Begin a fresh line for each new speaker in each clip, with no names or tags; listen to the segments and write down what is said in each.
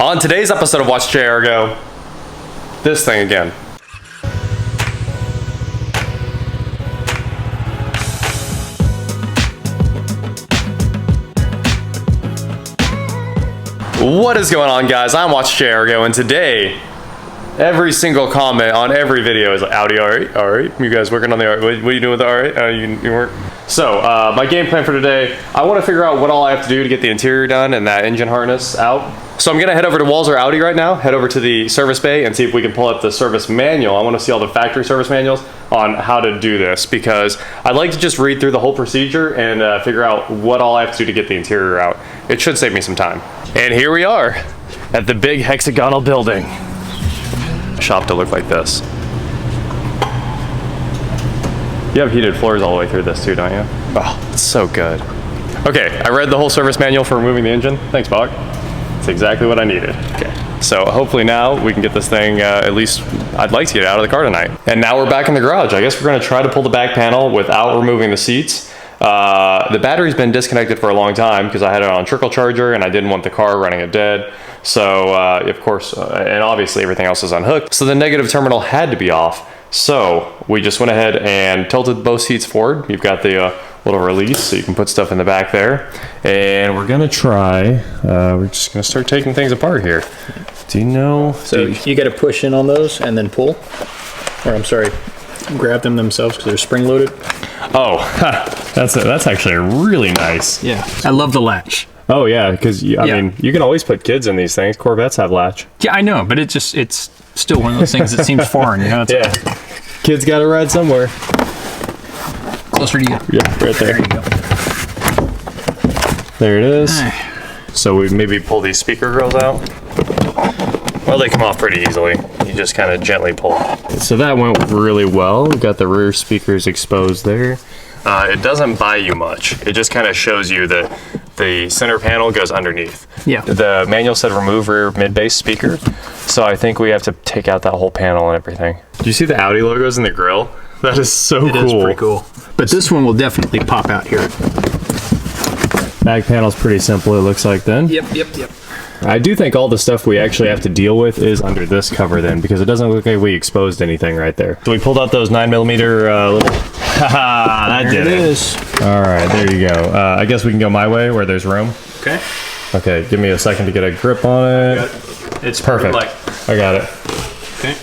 On today's episode of WatchJRGo, this thing again. What is going on, guys? I'm WatchJRGo, and today, every single comment on every video is like, Audi, alright, you guys working on the alright, what are you doing with the alright? You weren't. So, my game plan for today, I want to figure out what all I have to do to get the interior done and that engine harness out. So I'm going to head over to Walser Audi right now, head over to the service bay and see if we can pull up the service manual. I want to see all the factory service manuals on how to do this, because I'd like to just read through the whole procedure and figure out what all I have to do to get the interior out. It should save me some time. And here we are at the big hexagonal building. Shop to look like this. You have heated floors all the way through this too, don't you? Oh, it's so good. Okay, I read the whole service manual for removing the engine. Thanks, Bach. It's exactly what I needed. Okay, so hopefully now we can get this thing, at least I'd like to get it out of the car tonight. And now we're back in the garage. I guess we're gonna try to pull the back panel without removing the seats. The battery's been disconnected for a long time because I had it on trickle charger and I didn't want the car running it dead. So, of course, and obviously everything else is unhooked. So the negative terminal had to be off. So we just went ahead and tilted both seats forward. You've got the little release so you can put stuff in the back there. And we're gonna try, we're just gonna start taking things apart here. Do you know?
So you gotta push in on those and then pull, or I'm sorry, grab them themselves because they're spring loaded.
Oh, that's actually really nice.
Yeah, I love the latch.
Oh yeah, because I mean, you can always put kids in these things. Corvettes have latch.
Yeah, I know, but it's still one of those things that seems foreign, you know? It's
yeah, kids gotta ride somewhere.
Closer to you.
Yeah, right there.
There you go.
There it is. So we maybe pull these speaker grills out. Well, they come off pretty easily. You just kind of gently pull. So that went really well. We got the rear speakers exposed there. It doesn't buy you much. It just kind of shows you the center panel goes underneath.
Yeah.
The manual said remove rear mid-bass speaker. So I think we have to take out that whole panel and everything. Do you see the Audi logos in the grill? That is so cool.
It is pretty cool. But this one will definitely pop out here.
Back panel's pretty simple, it looks like then.
Yep.
I do think all the stuff we actually have to deal with is under this cover then, because it doesn't look like we exposed anything right there. So we pulled out those 9mm little... Haha, that did it.
There it is.
All right, there you go. I guess we can go my way where there's room.
Okay.
Okay, give me a second to get a grip on it.
It's
perfect. I got it.
Okay.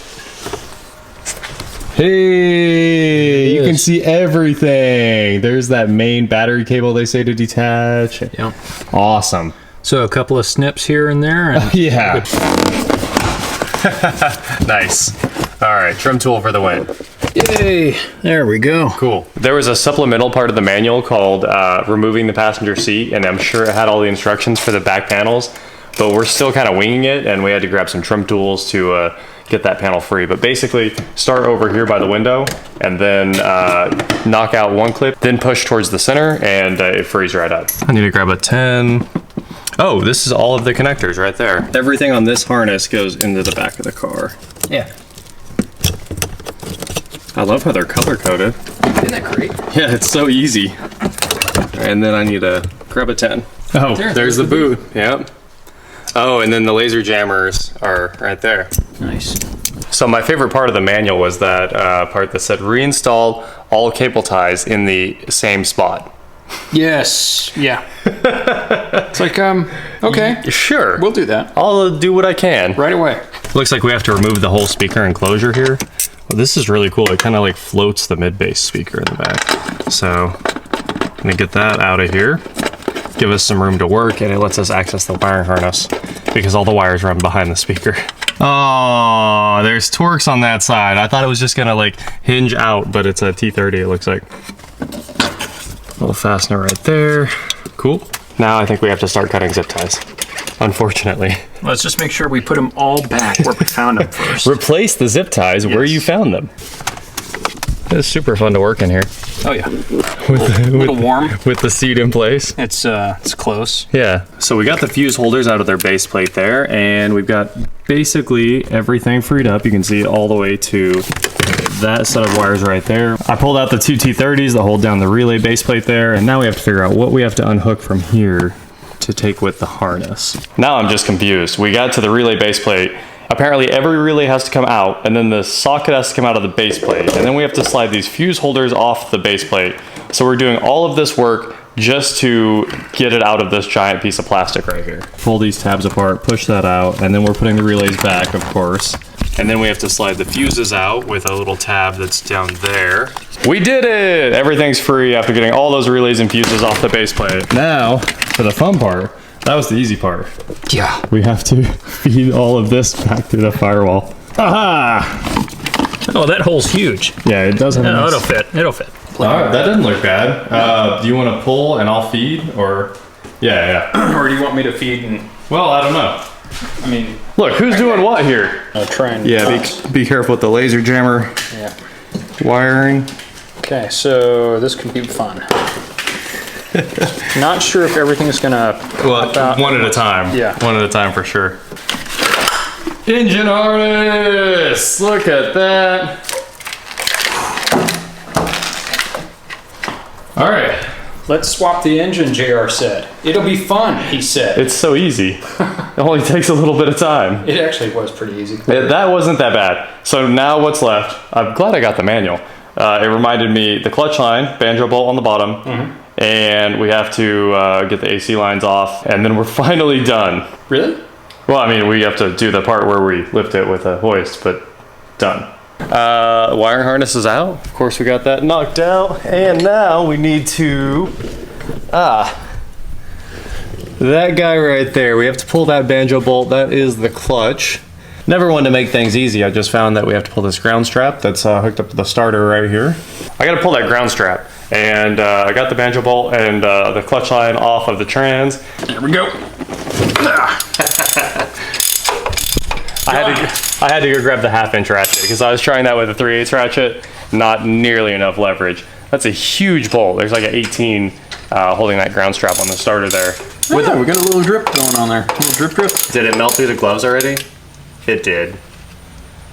Hey, you can see everything. There's that main battery cable they say to detach.
Yep.
Awesome.
So a couple of snips here and there. And
yeah. Nice. All right, trim tool for the win.
Yay, there we go.
Cool. There was a supplemental part of the manual called removing the passenger seat, and I'm sure it had all the instructions for the back panels, but we're still kind of winging it, and we had to grab some trim tools to get that panel free. But basically, start over here by the window, and then knock out one clip, then push towards the center, and it frees right up. I need to grab a 10. Oh, this is all of the connectors right there. Everything on this harness goes into the back of the car.
Yeah.
I love how they're color-coded.
Isn't that great?
Yeah, it's so easy. And then I need to grab a 10. Oh, there's the boot. Yep. Oh, and then the laser jammers are right there.
Nice.
So my favorite part of the manual was that part that said reinstall all cable ties in the same spot.
Yes. Yeah. It's like, okay.
Sure.
We'll do that.
I'll do what I can.
Right away.
Looks like we have to remove the whole speaker enclosure here. Well, this is really cool. It kind of like floats the mid-bass speaker in the back. So I'm gonna get that out of here. Give us some room to work, and it lets us access the wiring harness because all the wires run behind the speaker. Oh, there's Torx on that side. I thought it was just gonna like hinge out, but it's a T30 it looks like. Little fastener right there. Cool. Now I think we have to start cutting zip ties, unfortunately.
Let's just make sure we put them all back where we found them first.
Replace the zip ties where you found them. It's super fun to work in here.
Oh yeah.
A little warm. With the seat in place.
It's close.
Yeah. So we got the fuse holders out of their base plate there, and we've got basically everything freed up. You can see all the way to that set of wires right there. I pulled out the two T30s that hold down the relay base plate there, and now we have to figure out what we have to unhook from here to take with the harness. Now I'm just confused. We got to the relay base plate. Apparently every relay has to come out, and then the socket has to come out of the base plate, and then we have to slide these fuse holders off the base plate. So we're doing all of this work just to get it out of this giant piece of plastic right here. Pull these tabs apart, push that out, and then we're putting the relays back, of course. And then we have to slide the fuses out with a little tab that's down there. We did it! Everything's free after getting all those relays and fuses off the base plate. Now, for the fun part, that was the easy part.
Yeah.
We have to feed all of this back through the firewall. Aha!
Oh, that hole's huge.
Yeah, it does have a nice...
it'll fit. It'll fit.
All right, that doesn't look bad. Do you want to pull and I'll feed, or? Yeah.
Or do you want me to feed and...
Well, I don't know.
I mean...
Look, who's doing what here?
I'll try and...
Yeah, be careful with the laser jammer wiring.
Okay, so this could be fun. Not sure if everything's gonna...
Well, one at a time.
Yeah. One
at a time for sure. Engine harness! Look at that. All right.
Let's swap the engine, JR said. It'll be fun, he said.
It's so easy. It only takes a little bit of time.
It actually was pretty easy.
That wasn't that bad. So now what's left? I'm glad I got the manual. It reminded me the clutch line, banjo bolt on the bottom, and we have to get the AC lines off, and then we're finally done.
Really?
Well, I mean, we have to do the part where we lift it with a hoist, but done. Wiring harness is out. Of course, we got that knocked out, and now we need to that guy right there. We have to pull that banjo bolt. That is the clutch. Never wanted to make things easy. I just found that we have to pull this ground strap that's hooked up to the starter right here. I got to pull that ground strap, and I got the banjo bolt and the clutch line off of the trans. Here we go. I had to go grab the 1/2-inch ratchet because I was trying that with a 3/8 ratchet. Not nearly enough leverage. That's a huge bolt. There's like an 18 holding that ground strap on the starter there.
Yeah, we got a little drip going on there. A little drip.
Did it melt through the gloves already? It did.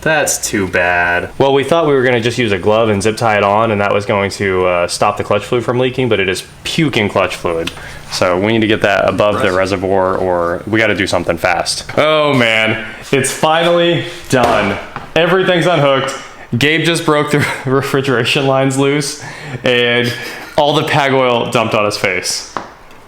That's too bad. Well, we thought we were going to just use a glove and zip tie it on, and that was going to stop the clutch fluid from leaking, but it is puking clutch fluid. So we need to get that above the reservoir, or we got to do something fast. Oh man, it's finally done. Everything's unhooked. Gabe just broke the refrigeration lines loose, and all the PAG oil dumped on his face.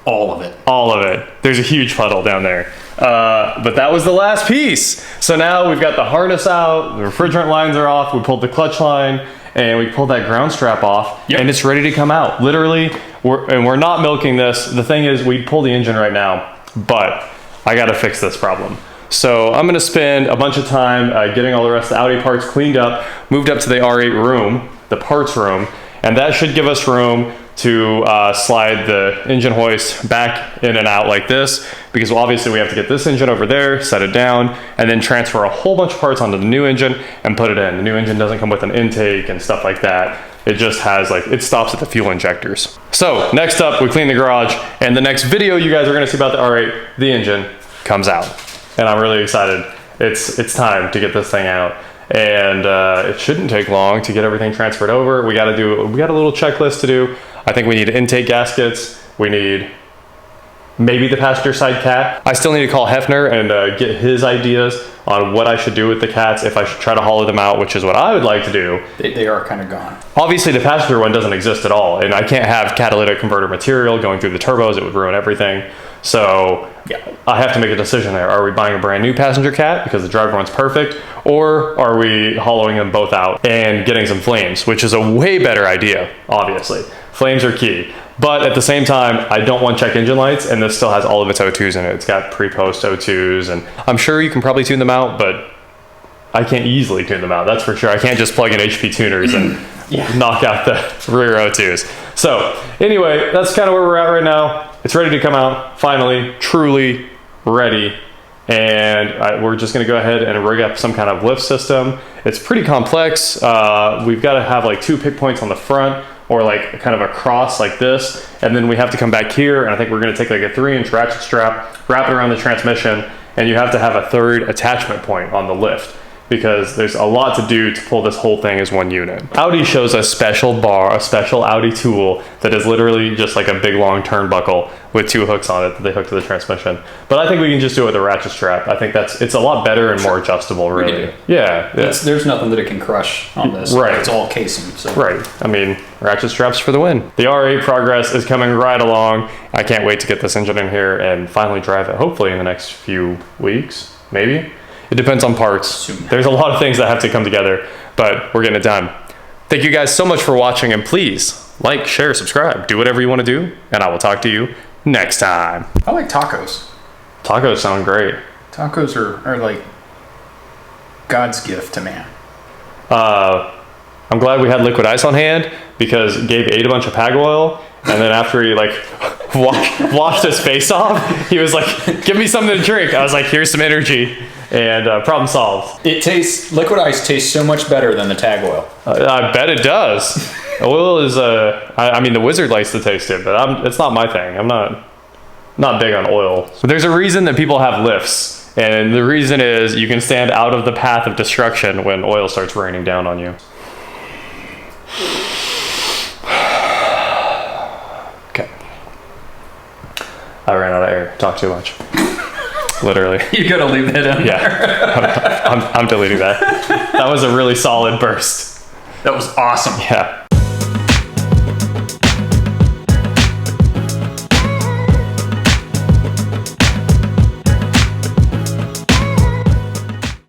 All of it.
All of it. There's a huge puddle down there. But that was the last piece. So now we've got the harness out, the refrigerant lines are off, we pulled the clutch line, and we pulled that ground strap off, and it's ready to come out. Literally, we're not milking this. The thing is, we'd pull the engine right now, but I gotta fix this problem. So I'm gonna spend a bunch of time getting all the rest of the Audi parts cleaned up, moved up to the R8 room, the parts room, and that should give us room to slide the engine hoist back in and out like this, because obviously we have to get this engine over there, set it down, and then transfer a whole bunch of parts onto the new engine and put it in. The new engine doesn't come with an intake and stuff like that. It just has it stops at the fuel injectors. So next up, we clean the garage, and the next video you guys are gonna see about the R8, the engine comes out. And I'm really excited. It's time to get this thing out. And it shouldn't take long to get everything transferred over. We got a little checklist to do. I think we need intake gaskets. We need maybe the passenger side cat. I still need to call Hefner and get his ideas on what I should do with the cats, if I should try to hollow them out, which is what I would like to do.
They are kind of gone.
Obviously the passenger one doesn't exist at all, and I can't have catalytic converter material going through the turbos. It would ruin everything. So I have to make a decision there. Are we buying a brand new passenger cat because the driver one's perfect, or are we hollowing them both out and getting some flames, which is a way better idea, obviously. Flames are key. But at the same time, I don't want check engine lights, and this still has all of its O2s in it. It's got pre-post O2s, and I'm sure you can probably tune them out, but I can't easily tune them out, that's for sure. I can't just plug in HP tuners and knock out the rear O2s. So anyway, that's kind of where we're at right now. It's ready to come out, finally, truly ready. And we're just gonna go ahead and rig up some kind of lift system. It's pretty complex. We've gotta have like 2 pick points on the front, or like kind of a cross like this, and then we have to come back here, and I think we're gonna take like a 3-inch ratchet strap, wrap it around the transmission, and you have to have a 3rd attachment point on the lift. because there's a lot to do to pull this whole thing as one unit. Audi shows a special bar, a special Audi tool that is literally just like a big long turnbuckle with 2 hooks on it that they hook to the transmission. But I think we can just do it with a ratchet strap. I think it's a lot better and more adjustable, really. Yeah.
There's nothing that it can crush on this.
Right.
It's all casing. So.
Right. I mean, ratchet straps for the win. The R8 progress is coming right along. I can't wait to get this engine in here and finally drive it, hopefully in the next few weeks, maybe. It depends on parts.
Soon.
There's a lot of things that have to come together, but we're getting it done. Thank you guys so much for watching, and please like, share, subscribe, do whatever you want to do, and I will talk to you next time.
I like tacos.
Tacos sound great.
Tacos are like God's gift to man.
I'm glad we had liquid ice on hand because Gabe ate a bunch of pag oil, and then after he like washed his face off, he was like, give me something to drink. I was like, here's some energy, and problem solved.
Liquid ice tastes so much better than the tag oil.
I bet it does. Oil is I mean, the wizard likes to taste it, but it's not my thing. I'm not big on oil. But there's a reason that people have lifts, and the reason is you can stand out of the path of destruction when oil starts raining down on you. Okay. I ran out of air. Talk too much. Literally.
You gotta leave that in.
Yeah. I'm deleting that. That was a really solid burst.
That was awesome.
Yeah.